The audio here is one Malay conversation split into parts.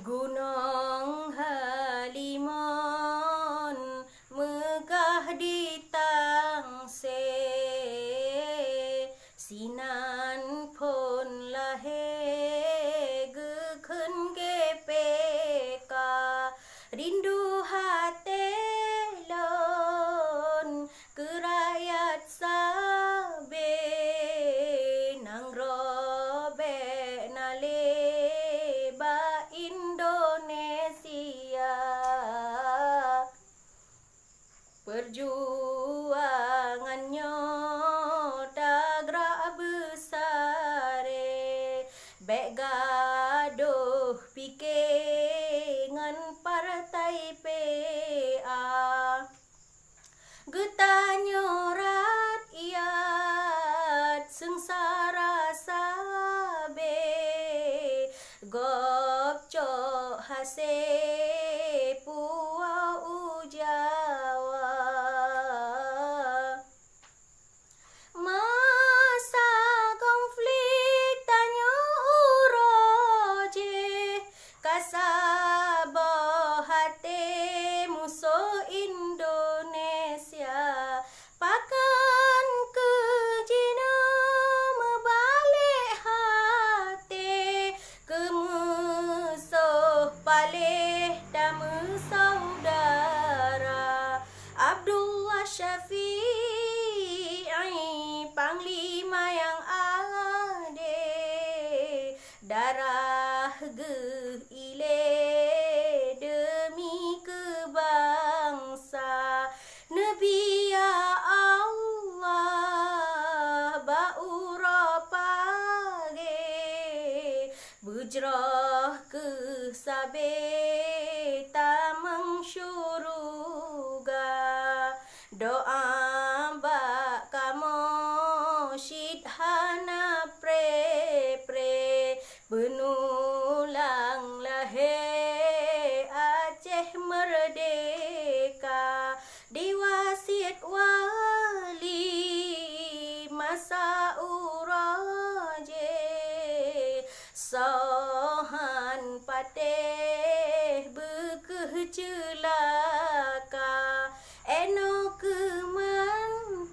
Gunung Halimun megah di tangse, sinan pun lahe gekun GPK, rindu hati lon ke rakyat sabe, nang robe nale ba Indonesia. Perjuangannya dagra besare, bek gaduh fikir ngan partai PA, getanya rakyat sengsara sabe, gopcok hase puau Jawa. Masa konflik tanya uroje, kasabah hati musuh Indonesia, pakan ke Cina membalik hati ke musuh palih dama saudara. Abdullah Syafi'i, Panglima yang adil, darah geile demi kebangsa. Nabi ya Allah baura pagi, bujrah ke sabe tamang syuruga. Doa bak kamu syidhana pre benulang lahe Aceh merdeka, diwasiat wali masa uraje, sohan patih bekeh celaka, eno kemandang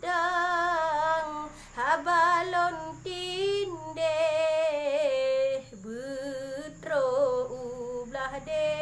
habalon tindeh betro ublah de.